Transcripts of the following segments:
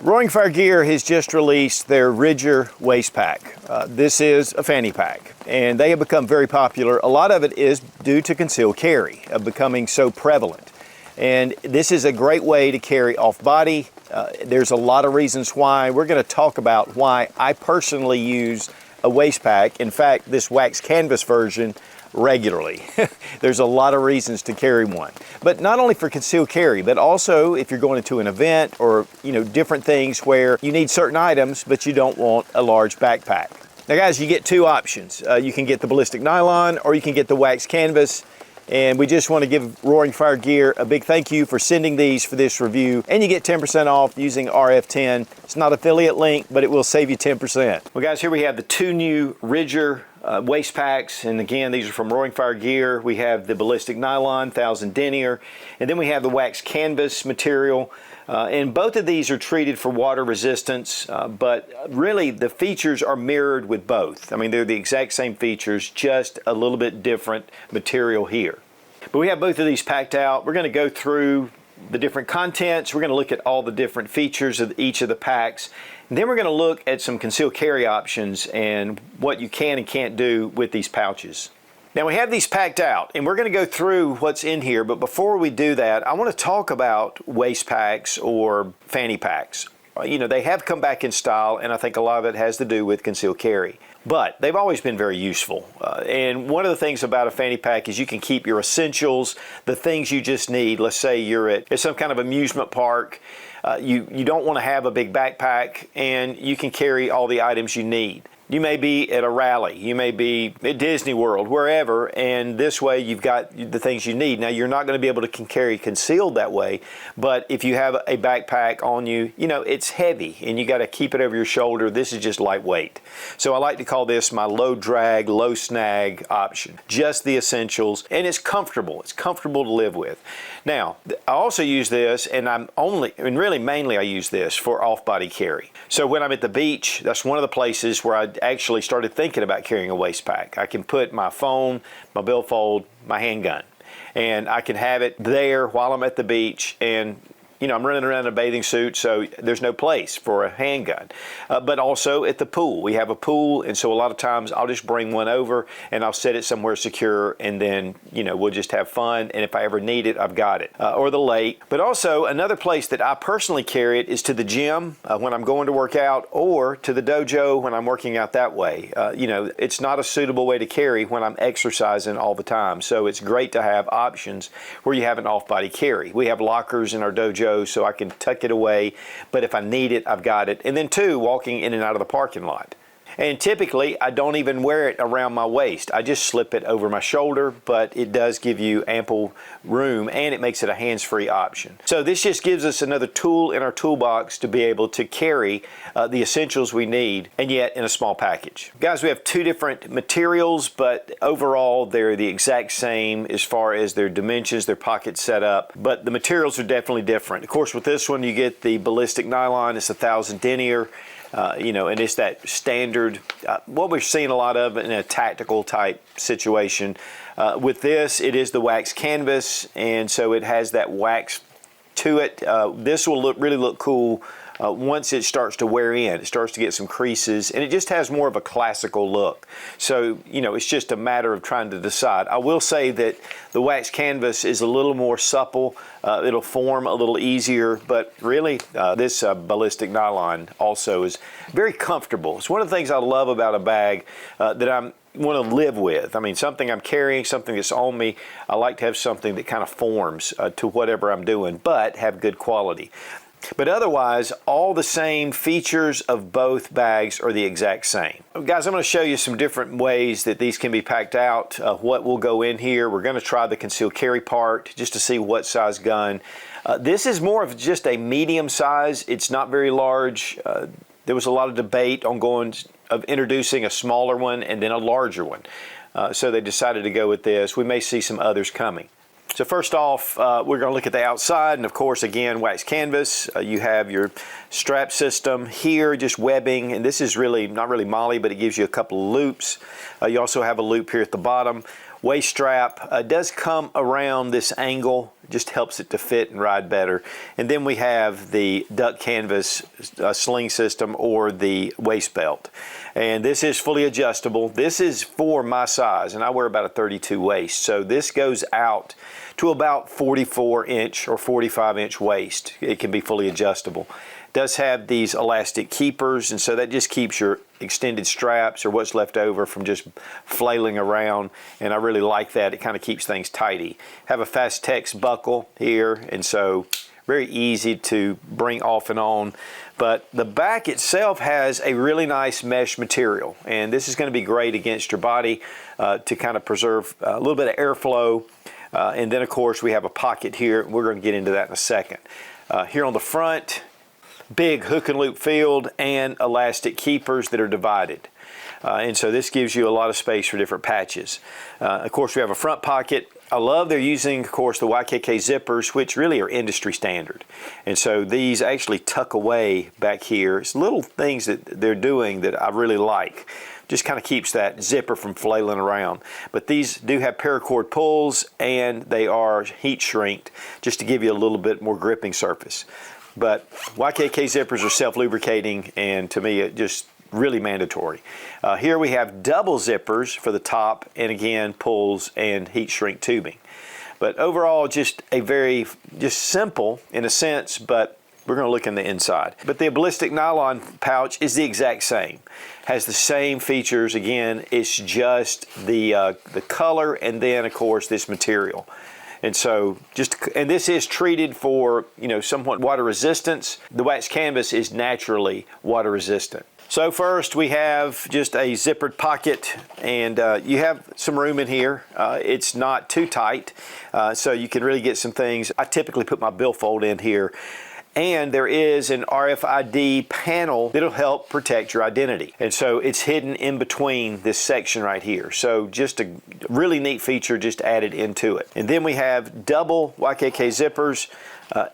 Roaring Fire Gear has just released their Ridger waist pack. This is a fanny pack, and they have become very popular. A lot of it is due to concealed carry, becoming so prevalent. And this is a great way to carry off body. There's a lot of reasons why. We're going to talk about why I personally use a waist pack. In fact, this wax canvas version regularly. There's a lot of reasons to carry one, but not only for concealed carry, but also if you're going into an event or different things where you need certain items but you don't want a large backpack. Now guys, you get two options. You can get the ballistic nylon or you can get the wax canvas, and we just want to give Roaring Fire Gear a big thank you for sending these for this review, and you get 10% off using RF10. It's not affiliate link, but it will save you 10%. Well guys, here we have the two new Ridger waist packs, and again, these are from Roaring Fire Gear. We have the ballistic nylon 1000 denier, and then we have the wax canvas material, and both of these are treated for water resistance, but really the features are mirrored with both. I mean, they're the exact same features, just a little bit different material here. But we have both of these packed out. We're going to go through the different contents. We're going to look at all the different features of each of the packs. And then we're going to look at some concealed carry options and what you can and can't do with these pouches. Now we have these packed out, and we're going to go through what's in here. But before we do that, I want to talk about waist packs or fanny packs. They have come back in style, and I think a lot of it has to do with concealed carry. But they've always been very useful. And one of the things about a fanny pack is you can keep your essentials, the things you just need. Let's say you're at some kind of amusement park. You don't want to have a big backpack, and you can carry all the items you need. You may be at a rally, you may be at Disney World, wherever, and this way you've got the things you need. Now you're not going to be able to carry concealed that way, but if you have a backpack on you, it's heavy and you got to keep it over your shoulder. This is just lightweight. So I like to call this my low drag, low snag option. Just the essentials, and it's comfortable. It's comfortable to live with. Now, I also use this, and really mainly I use this for off-body carry. So when I'm at the beach, that's one of the places where I actually started thinking about carrying a waist pack. I can put my phone, my billfold, my handgun, and I can have it there while I'm at the beach. And I'm running around in a bathing suit, so there's no place for a handgun. But also at the pool. We have a pool, and so a lot of times I'll just bring one over and I'll set it somewhere secure, and then, we'll just have fun. And if I ever need it, I've got it. Or the lake. But also another place that I personally carry it is to the gym when I'm going to work out, or to the dojo when I'm working out that way. It's not a suitable way to carry when I'm exercising all the time. So it's great to have options where you have an off-body carry. We have lockers in our dojo, so I can tuck it away, but if I need it, I've got it. And then two, walking in and out of the parking lot. And typically, I don't even wear it around my waist. I just slip it over my shoulder, but it does give you ample room, and it makes it a hands-free option. So this just gives us another tool in our toolbox to be able to carry the essentials we need, and yet in a small package. Guys, we have two different materials, but overall they're the exact same as far as their dimensions, their pocket setup, but the materials are definitely different. Of course, with this one you get the ballistic nylon. It's 1000 denier. And it's that standard, what we're seeing a lot of in a tactical type situation. With this, it is the wax canvas, and so it has that wax to it. This will really look cool once it starts to wear in. It starts to get some creases, and it just has more of a classical look. So, it's just a matter of trying to decide. I will say that the wax canvas is a little more supple. It'll form a little easier, but really this ballistic nylon also is very comfortable. It's one of the things I love about a bag that I want to live with. I mean, something I'm carrying, something that's on me, I like to have something that kind of forms to whatever I'm doing, but have good quality. But otherwise, all the same features of both bags are the exact same. Guys, I'm going to show you some different ways that these can be packed out, what will go in here. We're going to try the concealed carry part just to see what size gun. This is more of just a medium size. It's not very large. There was a lot of debate on introducing a smaller one and then a larger one. So they decided to go with this. We may see some others coming. So first off, we're going to look at the outside, and of course, again, wax canvas. You have your strap system here, just webbing, and this is really not really moly, but it gives you a couple of loops. You also have a loop here at the bottom. Waist strap does come around this angle just helps it to fit and ride better. And then we have the duck canvas sling system or the waist belt. And this is fully adjustable. This is for my size, and I wear about a 32 waist. So this goes out to about 44-inch or 45-inch waist. It can be fully adjustable. It does have these elastic keepers, and so that just keeps your extended straps or what's left over from just flailing around, and I really like that. It kind of keeps things tidy. Have a Fastex buckle here, and so very easy to bring off and on. But the back itself has a really nice mesh material, and this is going to be great against your body to kind of preserve a little bit of airflow. And then of course we have a pocket here. We're going to get into that in a second. Here on the front, big hook and loop field and elastic keepers that are divided. And so this gives you a lot of space for different patches. Of course, we have a front pocket. I love they're using, of course, the YKK zippers, which really are industry standard. And so these actually tuck away back here. It's little things that they're doing that I really like. Just kind of keeps that zipper from flailing around. But these do have paracord pulls, and they are heat shrinked just to give you a little bit more gripping surface. But YKK zippers are self-lubricating, and to me it just really mandatory. Here we have double zippers for the top, and again pulls and heat shrink tubing. But overall just a very simple in a sense, but we're going to look in the inside. But the ballistic nylon pouch is the exact same. Has the same features. Again, it's just the color, and then of course this material. And so and this is treated for, somewhat water resistance. The wax canvas is naturally water resistant. So first we have just a zippered pocket, and you have some room in here. It's not too tight, so you can really get some things. I typically put my billfold in here. And there is an RFID panel that'll help protect your identity. And so it's hidden in between this section right here. So just a really neat feature just added into it. And then we have double YKK zippers.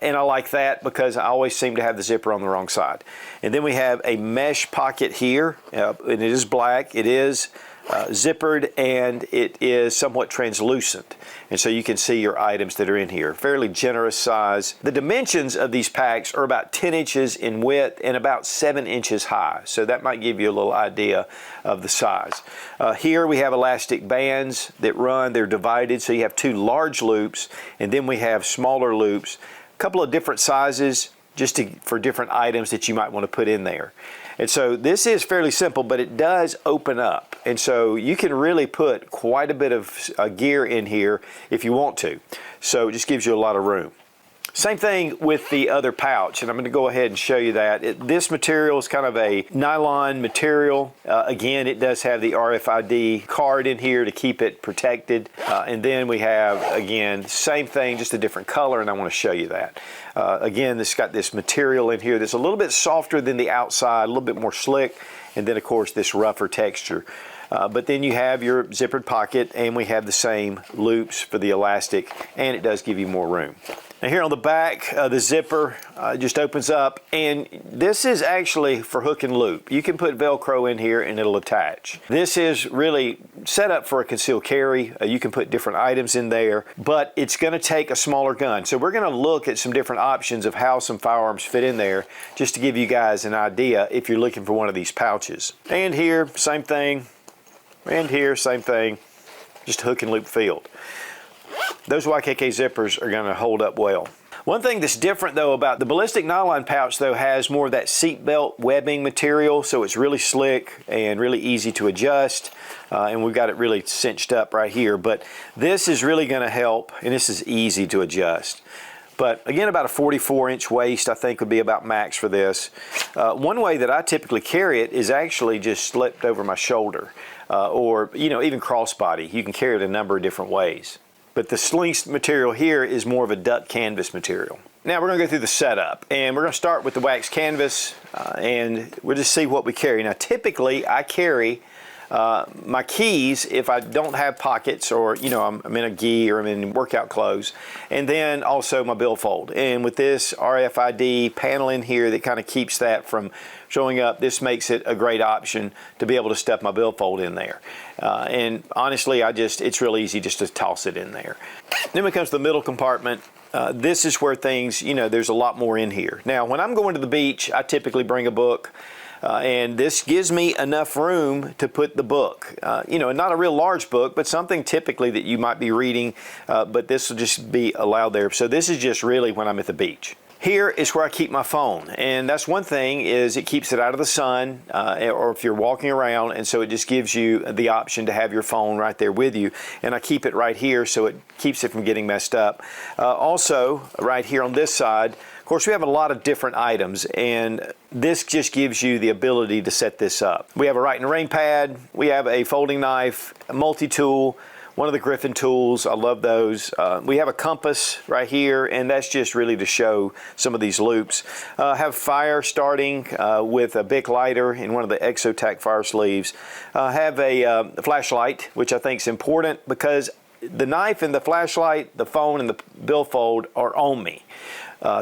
And I like that because I always seem to have the zipper on the wrong side. And then we have a mesh pocket here, and it is black. It is zippered, and it is somewhat translucent. And so you can see your items that are in here. Fairly generous size. The dimensions of these packs are about 10 inches in width and about 7 inches high. So that might give you a little idea of the size. Here we have elastic bands that run. They're divided, so you have two large loops, and then we have smaller loops. A couple of different sizes just for different items that you might want to put in there. And so this is fairly simple, but it does open up. And so you can really put quite a bit of gear in here if you want to. So it just gives you a lot of room. Same thing with the other pouch, and I'm going to go ahead and show you that. This material is kind of a nylon material. Again, it does have the RFID card in here to keep it protected. And then we have, again, same thing, just a different color, and I want to show you that. Again, this got this material in here that's a little bit softer than the outside, a little bit more slick, and then, of course, this rougher texture. But then you have your zippered pocket, and we have the same loops for the elastic, and it does give you more room. Now here on the back, the zipper just opens up, and this is actually for hook and loop. You can put Velcro in here and it'll attach. This is really set up for a concealed carry. You can put different items in there, but it's going to take a smaller gun. So we're going to look at some different options of how some firearms fit in there, just to give you guys an idea if you're looking for one of these pouches. And here, same thing. And here, same thing. Just hook and loop field. Those YKK zippers are going to hold up well. One thing that's different though about the ballistic nylon pouch though has more of that seatbelt webbing material, so it's really slick and really easy to adjust, and we've got it really cinched up right here. But this is really going to help, and this is easy to adjust. But again, about a 44-inch waist I think would be about max for this. One way that I typically carry it is actually just slipped over my shoulder, or even crossbody. You can carry it a number of different ways. But the sling material here is more of a duck canvas material. Now we're going to go through the setup, and we're going to start with the wax canvas, and we'll just see what we carry. Now typically I carry my keys if I don't have pockets, or I'm in a gi or I'm in workout clothes, and then also my billfold. And with this RFID panel in here that kind of keeps that from showing up, this makes it a great option to be able to stuff my billfold in there. And honestly, it's real easy just to toss it in there. Then when it comes to the middle compartment, this is where things, there's a lot more in here. Now, when I'm going to the beach, I typically bring a book. And this gives me enough room to put the book, not a real large book, but something typically that you might be reading, but this will just be allowed there. So this is just really when I'm at the beach. Here is where I keep my phone, and that's one thing, is it keeps it out of the sun, or if you're walking around, and so it just gives you the option to have your phone right there with you. And I keep it right here so it keeps it from getting messed up. Also, right here on this side, of course, we have a lot of different items, and this just gives you the ability to set this up. We have a Right and Rain pad, we have a folding knife, a multi-tool, one of the Griffin tools, I love those. We have a compass right here, and that's just really to show some of these loops. Have fire starting with a Bic lighter in one of the Exotac fire sleeves. Have a flashlight, which I think is important because the knife and the flashlight, the phone and the billfold are on me.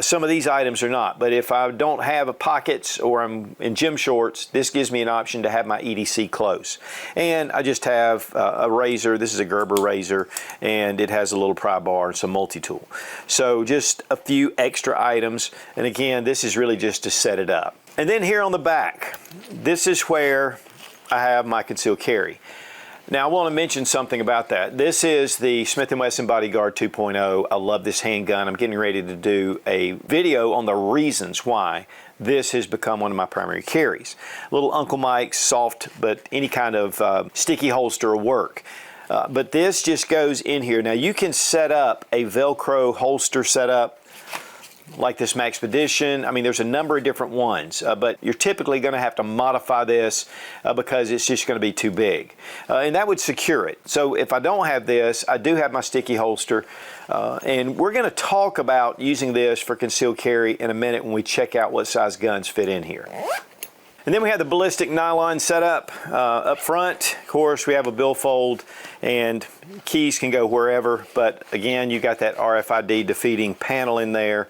Some of these items are not, but if I don't have pockets or I'm in gym shorts, this gives me an option to have my EDC close. And I just have a razor. This is a Gerber razor, and it has a little pry bar and some multi-tool. So just a few extra items, and again, this is really just to set it up. And then here on the back, this is where I have my concealed carry. Now I want to mention something about that. This is the Smith & Wesson Bodyguard 2.0. I love this handgun. I'm getting ready to do a video on the reasons why this has become one of my primary carries. Little Uncle Mike's, soft, but any kind of sticky holster will work. But this just goes in here. Now you can set up a Velcro holster setup like this Maxpedition. I mean, there's a number of different ones, but you're typically going to have to modify this because it's just going to be too big. And that would secure it. So if I don't have this, I do have my sticky holster. And we're going to talk about using this for concealed carry in a minute when we check out what size guns fit in here. And then we have the ballistic nylon setup up front. Of course, we have a billfold, and keys can go wherever. But again, you got that RFID defeating panel in there.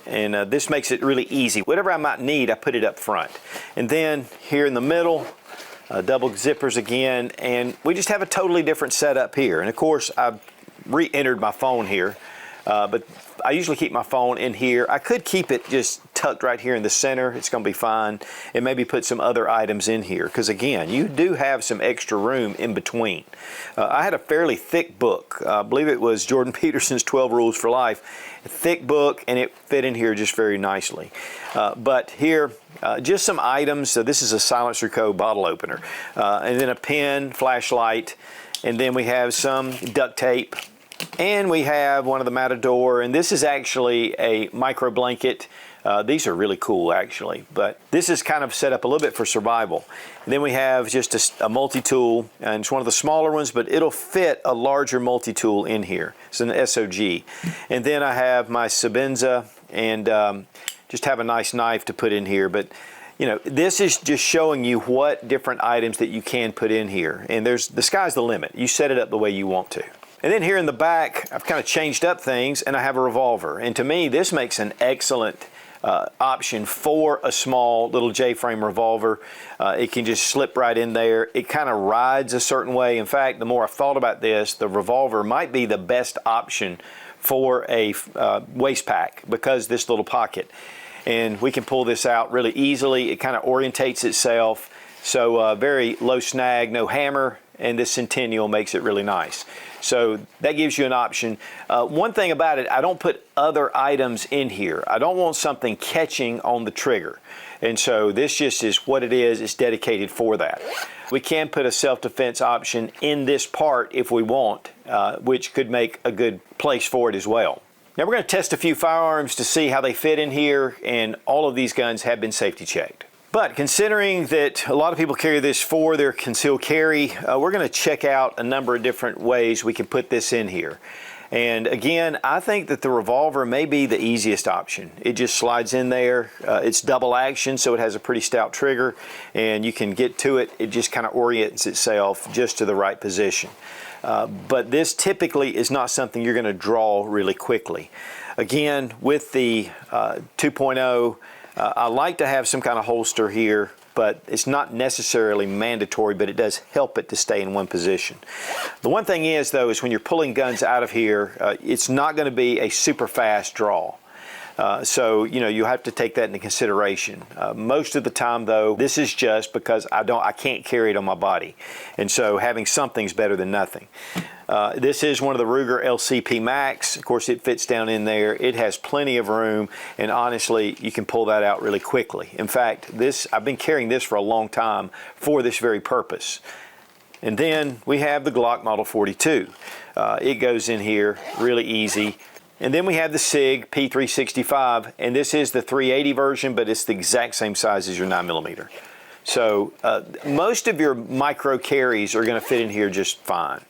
And this makes it really easy. Whatever I might need, I put it up front. And then here in the middle, double zippers again. And we just have a totally different setup here. And of course, I've re-entered my phone here. But I usually keep my phone in here. I could keep it just tucked right here in the center. It's going to be fine. And maybe put some other items in here. Because again, you do have some extra room in between. I had a fairly thick book. I believe it was Jordan Peterson's 12 Rules for Life. A thick book, and it fit in here just very nicely. But here, just some items. So this is a Silencer Co. bottle opener. And then a pen, flashlight. And then we have some duct tape. And we have one of the Matador, and this is actually a micro blanket. These are really cool actually, but this is kind of set up a little bit for survival. And then we have just a multi-tool, and it's one of the smaller ones, but it'll fit a larger multi-tool in here. It's an SOG. And then I have my Sebenza, and just have a nice knife to put in here. But this is just showing you what different items that you can put in here. And the sky's the limit. You set it up the way you want to. And then here in the back, I've kind of changed up things, and I have a revolver. And to me, this makes an excellent option for a small little J-frame revolver. It can just slip right in there. It kind of rides a certain way. In fact, the more I've thought about this, the revolver might be the best option for a waist pack because this little pocket. And we can pull this out really easily. It kind of orientates itself. So very low snag, no hammer, and this Centennial makes it really nice. So that gives you an option. One thing about it, I don't put other items in here. I don't want something catching on the trigger. And so this just is what it is. It's dedicated for that. We can put a self-defense option in this part if we want, which could make a good place for it as well. Now we're going to test a few firearms to see how they fit in here, and all of these guns have been safety checked. But considering that a lot of people carry this for their concealed carry, we're going to check out a number of different ways we can put this in here. And again, I think that the revolver may be the easiest option. It just slides in there. It's double action, so it has a pretty stout trigger, and you can get to it. It just kind of orients itself just to the right position. But this typically is not something you're going to draw really quickly. Again, with the 2.0, I like to have some kind of holster here, but it's not necessarily mandatory, but it does help it to stay in one position. The one thing is, though, is when you're pulling guns out of here, it's not going to be a super fast draw. So, you know, you have to take that into consideration. Most of the time, though, this is just because I can't carry it on my body. And so having something's better than nothing. This is one of the Ruger LCP Max. Of course, it fits down in there. It has plenty of room, and honestly, you can pull that out really quickly. In fact, I've been carrying this for a long time for this very purpose. And then we have the Glock Model 42. It goes in here really easy. And then we have the SIG P365, and this is the 380 version, but it's the exact same size as your 9mm. So most of your micro carries are going to fit in here just fine.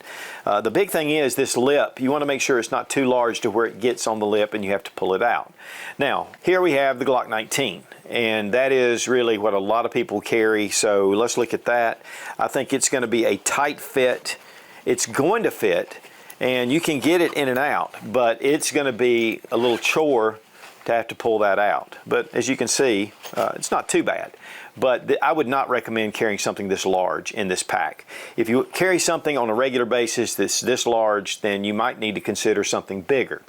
The big thing is this lip. You want to make sure it's not too large to where it gets on the lip and you have to pull it out. Now, here we have the Glock 19, and that is really what a lot of people carry. So let's look at that. I think it's going to be a tight fit. It's going to fit, and you can get it in and out, but it's going to be a little chore to have to pull that out. But as you can see, it's not too bad. But I would not recommend carrying something this large in this pack. If you carry something on a regular basis that's this large, then you might need to consider something bigger.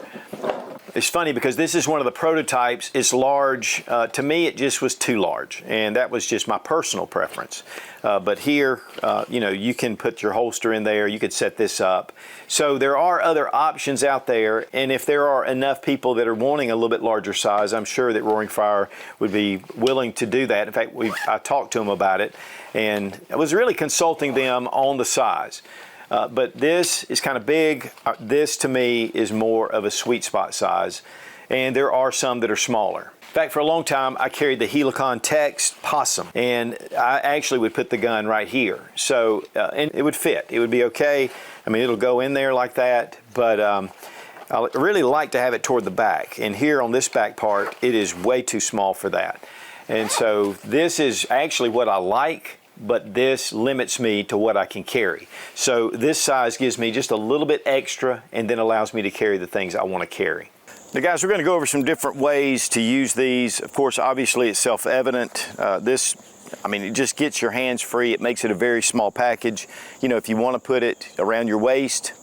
It's funny because this is one of the prototypes. It's large. To me, it just was too large, and that was just my personal preference. But here, you know, you can put your holster in there. You could set this up. So there are other options out there, and if there are enough people that are wanting a little bit larger size, I'm sure that Roaring Fire would be willing to do that. In fact, I talked to them about it, and I was really consulting them on the size. But this is kind of big. This to me is more of a sweet spot size, and there are some that are smaller. In fact, for a long time, I carried the Helicon Tex Possum, and I actually would put the gun right here. So, and it would fit. It would be okay. I mean, it'll go in there like that, but I really like to have it toward the back. And here on this back part, it is way too small for that. And so this is actually what I like, but this limits me to what I can carry. So this size gives me just a little bit extra and then allows me to carry the things I want to carry. Now guys, we're going to go over some different ways to use these. Of course, obviously it's self-evident. It just gets your hands free. It makes it a very small package. You know, if you want to put it around your waist,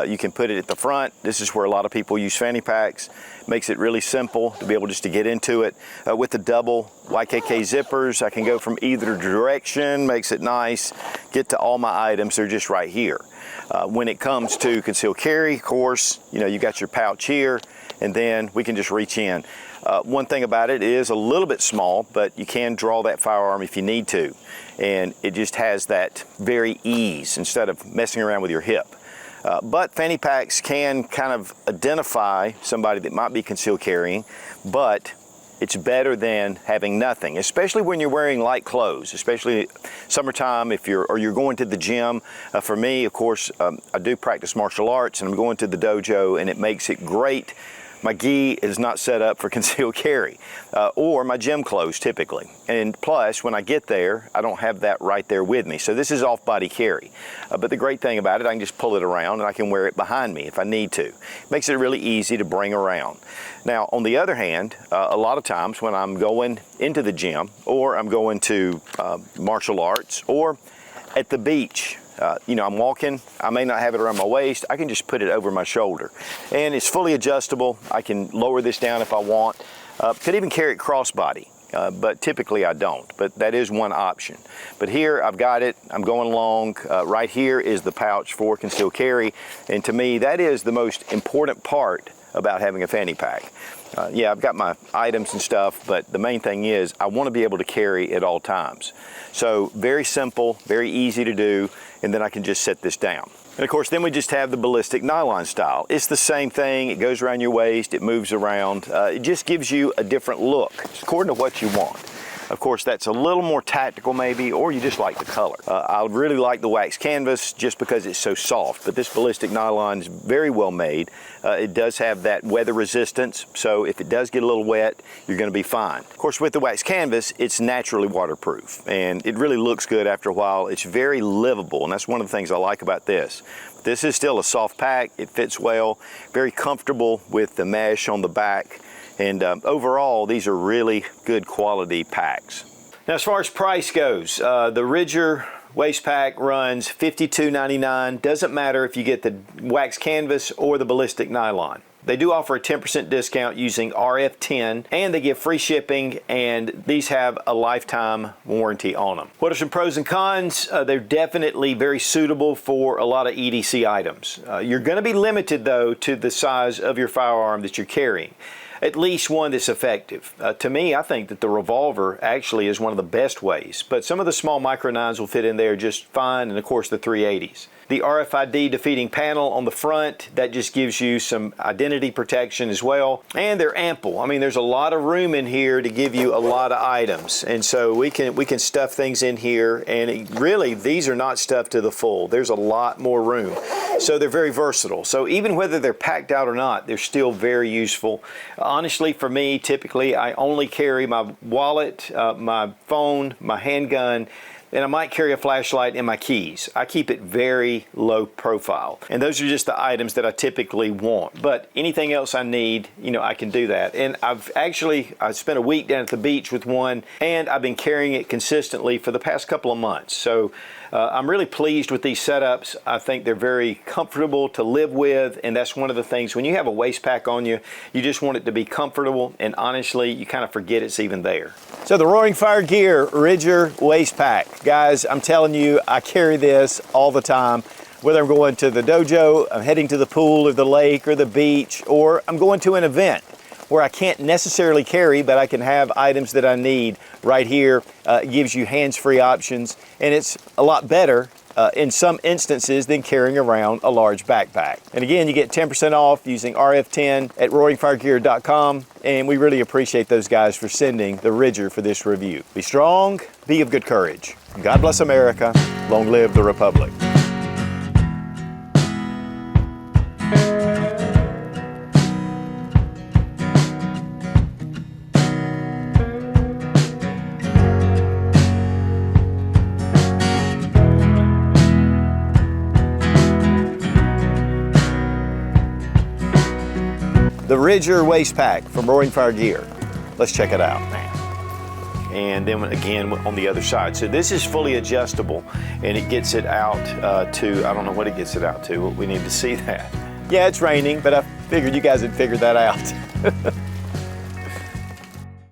you can put it at the front. This is where a lot of people use fanny packs. Makes it really simple to be able just to get into it. With the double YKK zippers, I can go from either direction, makes it nice. Get to all my items, they're just right here. When it comes to concealed carry, of course, you know, you got your pouch here, and then we can just reach in. One thing about it is a little bit small, but you can draw that firearm if you need to. And it just has that very ease instead of messing around with your hip. But fanny packs can kind of identify somebody that might be concealed carrying, but it's better than having nothing, especially when you're wearing light clothes, especially summertime if you're going to the gym. For me, of course, I do practice martial arts, and I'm going to the dojo, and it makes it great. My gi is not set up for concealed carry, or my gym clothes typically. And plus, when I get there, I don't have that right there with me. So this is off-body carry. But the great thing about it, I can just pull it around and I can wear it behind me if I need to. It makes it really easy to bring around. Now, on the other hand, a lot of times when I'm going into the gym, or I'm going to martial arts, or at the beach, you know, I'm walking, I may not have it around my waist, I can just put it over my shoulder. And it's fully adjustable. I can lower this down if I want. Could even carry it crossbody, but typically I don't. But that is one option. But here I've got it, I'm going along. Right here is the pouch for concealed carry. And to me, that is the most important part about having a fanny pack. Yeah, I've got my items and stuff, but the main thing is I want to be able to carry at all times. So very simple, very easy to do, and then I can just set this down. And of course, then we just have the ballistic nylon style. It's the same thing. It goes around your waist, it moves around. It just gives you a different look. It's according to what you want. Of course, that's a little more tactical maybe, or you just like the color. I really like the wax canvas just because it's so soft, but this ballistic nylon is very well made. It does have that weather resistance, so if it does get a little wet, you're gonna be fine. Of course, with the wax canvas, it's naturally waterproof, and it really looks good after a while. It's very livable, and that's one of the things I like about this. This is still a soft pack. It fits well, very comfortable with the mesh on the back. And overall, these are really good quality packs. Now, as far as price goes, the Ridger waist pack runs $52.99. Doesn't matter if you get the wax canvas or the ballistic nylon. They do offer a 10% discount using RF10, and they give free shipping, and these have a lifetime warranty on them. What are some pros and cons? They're definitely very suitable for a lot of EDC items. You're going to be limited, though, to the size of your firearm that you're carrying. At least one that's effective. To me, I think that the revolver actually is one of the best ways, but some of the small micro 9s will fit in there just fine, and of course the 380s. The RFID defeating panel on the front, that just gives you some identity protection as well, and they're ample. I mean, there's a lot of room in here to give you a lot of items, and so we can stuff things in here, and really these are not stuffed to the full. There's a lot more room, so they're very versatile. So even whether they're packed out or not, they're still very useful. Honestly, for me, typically I only carry my wallet, my phone, my handgun, and I might carry a flashlight and my keys. I keep it very low profile. And those are just the items that I typically want. But anything else I need, you know, I can do that. And I spent a week down at the beach with one, and I've been carrying it consistently for the past couple of months. So I'm really pleased with these setups. I think they're very comfortable to live with, and that's one of the things. When you have a waist pack on you, you just want it to be comfortable, and honestly, you kind of forget it's even there. So the Roaring Fire Gear Ridger waist pack. Guys, I'm telling you, I carry this all the time. Whether I'm going to the dojo, I'm heading to the pool or the lake or the beach, or I'm going to an event where I can't necessarily carry, but I can have items that I need right here. It gives you hands-free options, and it's a lot better in some instances than carrying around a large backpack. And again, you get 10% off using RF10 at roaringfiregear.com, and we really appreciate those guys for sending the Ridger for this review. Be strong, be of good courage. God bless America. Long live the Republic. The Ridger waist pack from Roaring Fire Gear. Let's check it out, man. And then again on the other side. So this is fully adjustable, and it gets it out to, I don't know what it gets it out to. We need to see that. Yeah, it's raining, but I figured you guys had figured that out.